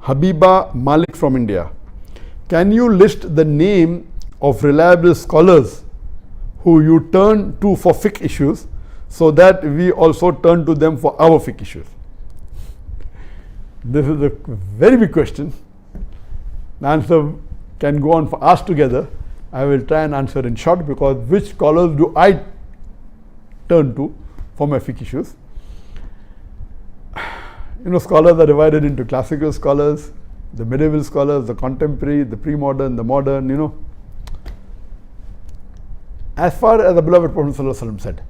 Habiba Malik from India. Can you list the name of reliable scholars who you turn to for fiqh issues so that we also turn to them for our fiqh issues? This is a very big question. The answer can go on for hours together. I will try and answer in short, because which scholars do I turn to for my fiqh issues? Scholars are divided into classical scholars, the medieval scholars, the contemporary, the pre-modern, the modern, As far as the beloved Prophet ﷺ said,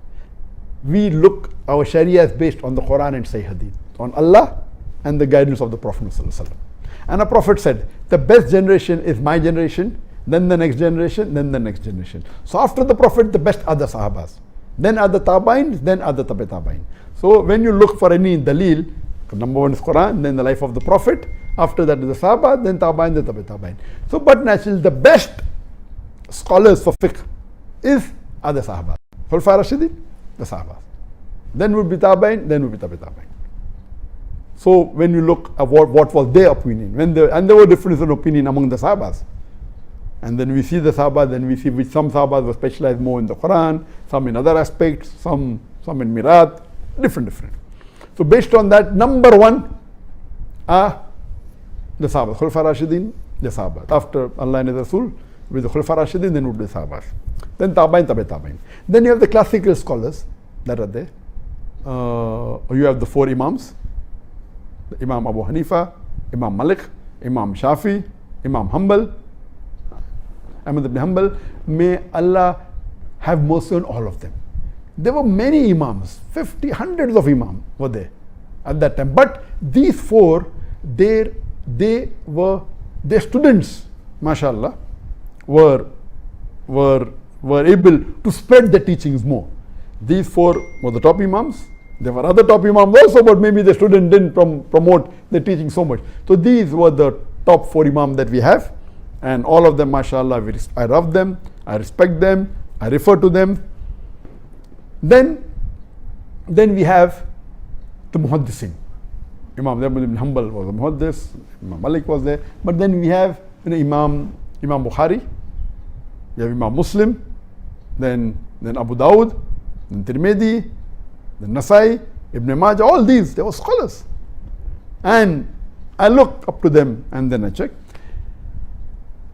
we look, our Sharia is based on the Quran and Sahih Hadith, on Allah and the guidance of the Prophet ﷺ. And a Prophet said, the best generation is my generation, then the next generation, then the next generation. So after the Prophet, the best are the Sahabas. Then are the Tabains, then are the Tabi Tabain. So when you look for any dalil, number one is Quran, then the life of the Prophet, after that is the Sahaba, then Tabain, then Tabi Tabain. So but naturally the best scholars for fiqh are the Sahaba. Khulafai Rashidin, the Sahabas. Then would be Tabain, then would be Tabi Tabain. So when you look at what was their opinion, and there were differences in opinion among the Sahabas. And then we see the Sahaba, then we see which some Sahabas were specialized more in the Quran, some in other aspects, some in Mirat, different. So based on that, number one are the Sahaba, Khulafai Rashidin, the Sahaba. After Allah and His Rasul, with the Khulafai Rashidin, then would be the Sahabas. Then Tabain, Tabi Tabain. Then you have the classical scholars that are there. You have the four Imams, Imam Abu Hanifa, Imam Malik, Imam Shafi, Imam Hanbal, Ahmad ibn Hanbal. May Allah have mercy on all of them. There were many Imams, 50, hundreds of Imams were there at that time. But these four, their students, mashallah, were able to spread the teachings more. These four were the top Imams. There were other top Imams also, but maybe the student didn't promote the teaching so much. So these were the top four Imams that we have, and all of them, mashallah, I love them, I respect them, I refer to them. Then we have the Muhaddisin. Imam ibn Hanbal was a Muhaddis, Imam Malik was there, but then we have Imam Bukhari, we have Imam Muslim, then Abu Dawud, then Tirmidhi, then Nasai, Ibn Majah, all these, they were scholars. And I look up to them and then I check.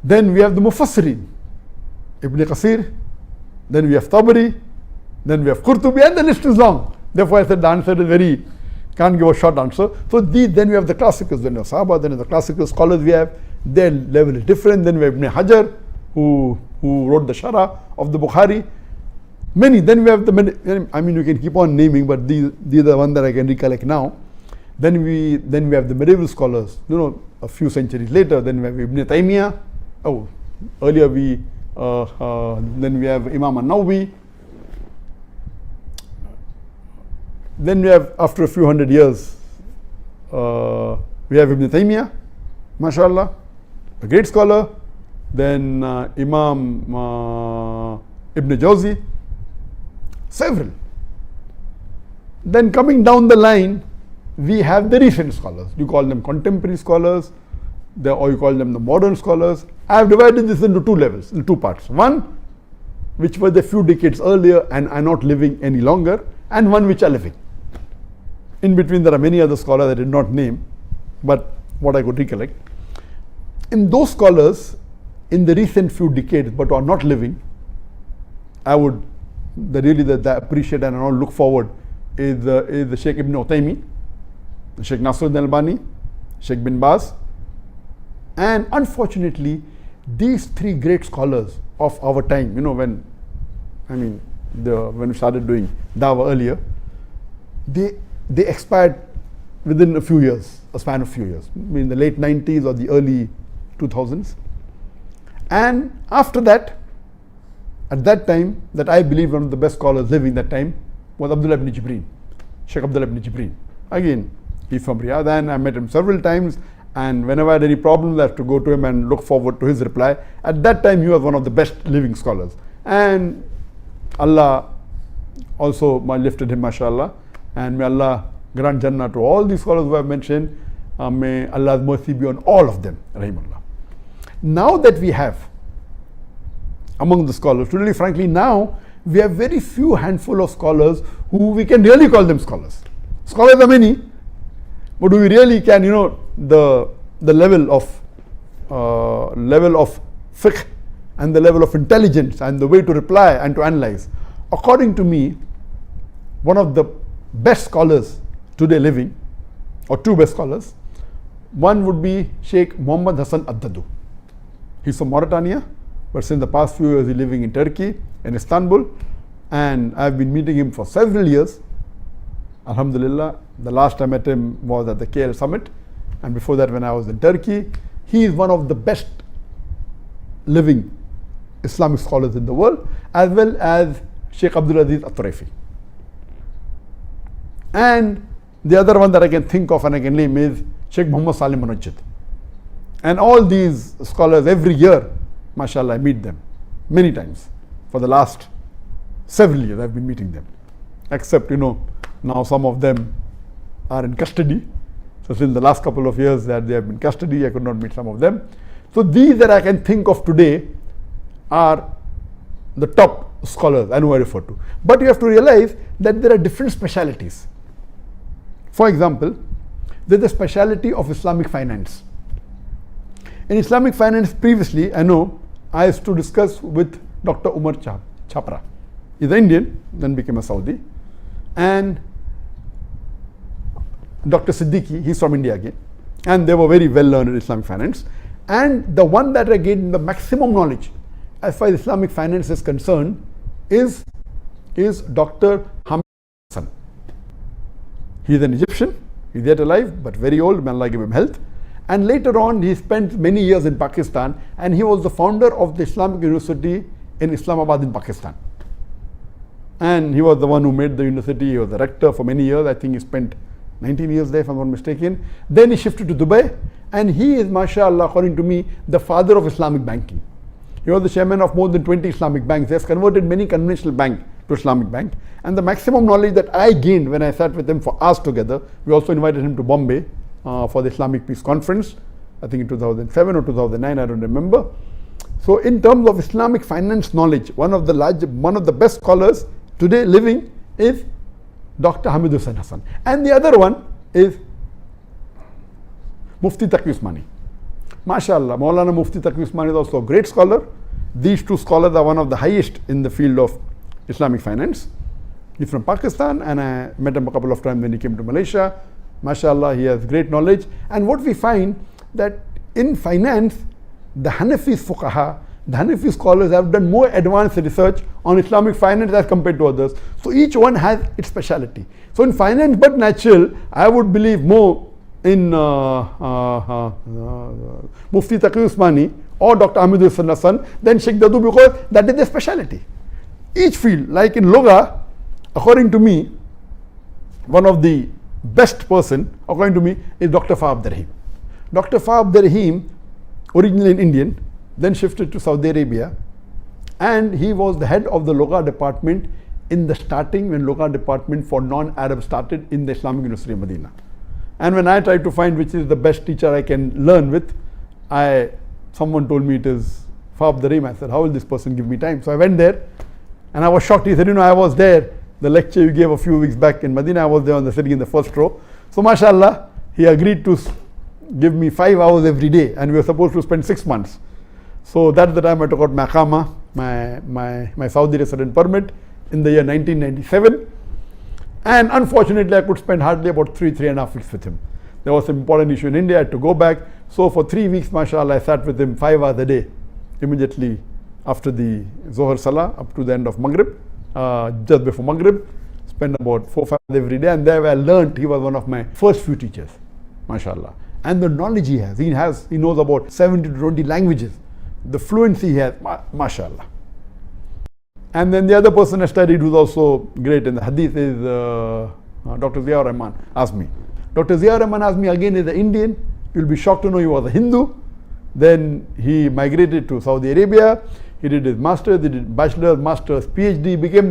Then we have the Mufassirin, Ibn Qasir, then we have Tabari, then we have Qurtubi, and the list is long. Therefore I said the answer is can't give a short answer. So then we have the classicals, then we have Sahaba, then the classical scholars we have, their level is different. Then we have Ibn Hajar, who wrote the Sharah of the Bukhari. Many. Then we have you can keep on naming, but these are the ones that I can recollect now. Then we have the medieval scholars, a few centuries later. Then we have Ibn Taymiyyah. Then we have Imam An-Nawawi. Then we have, after a few hundred years, we have Ibn Taymiyyah, mashallah, a great scholar. Then Imam Ibn Jawzi, several. Then coming down the line, we have the recent scholars. You call them contemporary scholars, or you call them the modern scholars. I have divided this into two levels, in two parts. One, which were the few decades earlier and are not living any longer, and one which are living. In between there are many other scholars I did not name, but what I could recollect. In those scholars, in the recent few decades but are not living, I would the appreciate and I look forward is the Sheikh Ibn Uthaymeen, Sheikh Nasruddin Albani, Sheikh bin Baz, and unfortunately these three great scholars of our time, when we started doing Dawah earlier, they expired within a span of few years, in the late 90s or the early 2000s. And after that, at that time, that I believe one of the best scholars living that time was Abdullah ibn Jibreen, Sheikh Abdullah ibn Jibreen. Again, he's from Riyadh, and I met him several times, and whenever I had any problems, I have to go to him and look forward to his reply. At that time, he was one of the best living scholars. And Allah also lifted him, mashallah, and may Allah grant Jannah to all these scholars who I have mentioned. May Allah's mercy be on all of them, rahimullah. Now that we have among the scholars, really frankly now we have very few handful of scholars who we can really call them scholars. Scholars are many, but we really can, the level of fiqh and the level of intelligence and the way to reply and to analyze. According to me, one of the best scholars today living, or two best scholars, one would be Sheikh Muhammad Hassan Addadu. He's from Mauritania, but since the past few years he's living in Turkey, in Istanbul, and I've been meeting him for several years. Alhamdulillah, the last I met him was at the KL summit, and before that when I was in Turkey. He is one of the best living Islamic scholars in the world, as well as Sheikh Abdul Aziz At-Turaifi. And the other one that I can think of and I can name is Sheikh Muhammad Salim Munajjid. And all these scholars, every year, mashallah, I meet them many times. For the last several years I've been meeting them. Except, now some of them are in custody. So since the last couple of years that they have been in custody, I could not meet some of them. So these that I can think of today are the top scholars I know I refer to. But you have to realize that there are different specialities. For example, there's the speciality of Islamic finance. In Islamic finance previously, I know, I used to discuss with Dr. Umar Chapra. He's an Indian, then became a Saudi. And Dr. Siddiqui, he's from India again. And they were very well learned in Islamic finance. And the one that I gained the maximum knowledge as far as Islamic finance is concerned is Dr. Hamid Hassan. He's an Egyptian, he's yet alive, but very old, may Allah give him health. And later on, he spent many years in Pakistan, and he was the founder of the Islamic University in Islamabad in Pakistan. And he was the one who made the university. He was the rector for many years. I think he spent 19 years there, if I'm not mistaken. Then he shifted to Dubai, and he is, mashallah, according to me, the father of Islamic banking. He was the chairman of more than 20 Islamic banks. He has converted many conventional banks to Islamic bank. And the maximum knowledge that I gained when I sat with him for hours together, we also invited him to Bombay for the Islamic Peace Conference, I think in 2007 or 2009, I don't remember. So in terms of Islamic finance knowledge, one of the best scholars today living is Dr. Hamid Hussain Hassan. And the other one is Mufti Taqi Usmani. MashaAllah, Maulana Mufti Taqi Usmani is also a great scholar. These two scholars are one of the highest in the field of Islamic finance. He's from Pakistan, and I met him a couple of times when he came to Malaysia. MashaAllah, he has great knowledge. And what we find that in finance, the Hanafi fuqaha, the Hanafi scholars have done more advanced research on Islamic finance as compared to others. So each one has its speciality. So in finance, but natural, I would believe more in Mufti Taqi Usmani or Dr. Hamid Hussain Hassan than Sheikh Dadu, because that is their speciality. Each field, like in Lugha, according to me, one of the best person, according to me, is Dr. Fa Abdurrahim. Dr. Fa Abdurrahim, originally an Indian, then shifted to Saudi Arabia, and he was the head of the Lugha department in the starting when Lugha department for non-Arab started in the Islamic University of Medina. And when I tried to find which is the best teacher I can learn with, someone told me it is Fa Abdurrahim. I said, how will this person give me time? So I went there, and I was shocked. He said, I was there. The lecture you gave a few weeks back in Medina, I was there sitting in the first row. So mashallah, he agreed to give me 5 hours every day, and we were supposed to spend 6 months. So that's the time I took out my Iqama, my Saudi resident permit in the year 1997. And unfortunately, I could spend hardly about 3.5 weeks with him. There was some important issue in India, I had to go back. So for 3 weeks, mashallah, I sat with him 5 hours a day, immediately after the Zohar Salah up to the end of Maghrib. Just before Maghrib, spend about 4 or 5 hours every day, and there I learned. He was one of my first few teachers, mashallah. And the knowledge he knows about 70 to 20 languages. The fluency he has, mashallah. And then the other person I studied who's also great in the Hadith is Dr. Ziaur Rahman Azmi. Dr. Ziaur Rahman Azmi again is an Indian. You'll be shocked to know he was a Hindu. Then he migrated to Saudi Arabia. He did his master's, he did bachelor's, master's, PhD, he became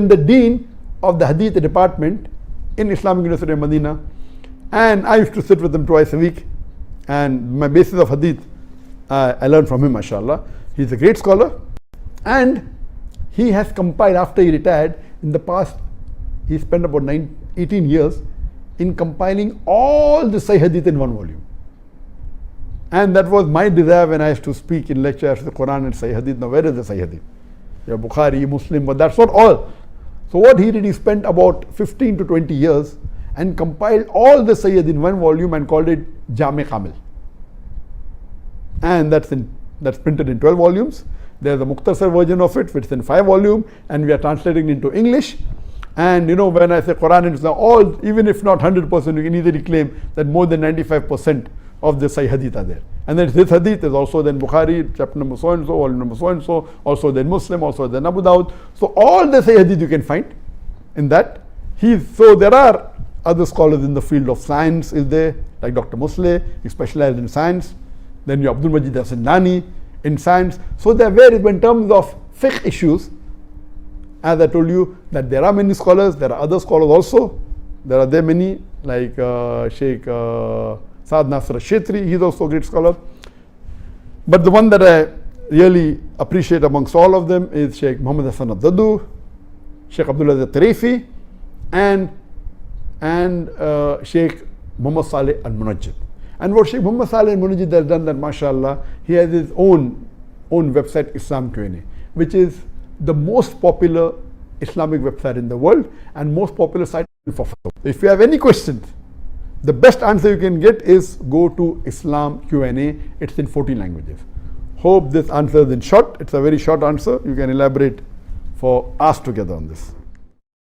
the dean of the Hadith department in Islamic University of Medina. And I used to sit with him twice a week. And my basis of Hadith, I learned from him, mashallah. He's a great scholar. And he has compiled, after he retired, in the past, he spent about 18 years in compiling all the Sahih Hadith in one volume. And that was my desire when I used to speak in lectures, the Quran and Sahih Hadith. Now, where is the Sahih Hadith? Yeah, Bukhari, Muslim, but that's not all. So what he did, he spent about 15 to 20 years and compiled all the Sahih Hadith in one volume and called it Jami Kamil. And that's printed in 12 volumes. There's a Mukhtasar version of it, which is in 5 volumes, and we are translating it into English. And when I say Quran and Islam, all, even if not 100%, you can easily claim that more than 95% of the Sahih Hadith are there. And then this Hadith is also then Bukhari, chapter number so and so, volume number so and so, also then Muslim, also then Abu Dawud. So all the Sahih Hadith you can find in that. So there are other scholars in the field of science, is there, like Dr. Musleh, he specialized in science. Then you Abdul Majid Hassan in science. So there are various, in terms of fiqh issues, as I told you, that there are many scholars, there are other scholars also. There are many, like Sheikh Saad Nasr al-Shetri, he's also a great scholar. But the one that I really appreciate amongst all of them is Sheikh Muhammad Hassan al-Daddu, Sheikh Abdullah al-Tarifi, and Sheikh Muhammad Saleh al-Munajjid. And what Sheikh Muhammad Saleh al-Munajjid has done, that mashallah, he has his own website, Islam Q&A, which is the most popular Islamic website in the world and most popular site for fatwa. If you have any questions, the best answer you can get is go to Islam Q&A. It's in 14 languages. Hope this answer is in short. It's a very short answer. You can elaborate for us together on this.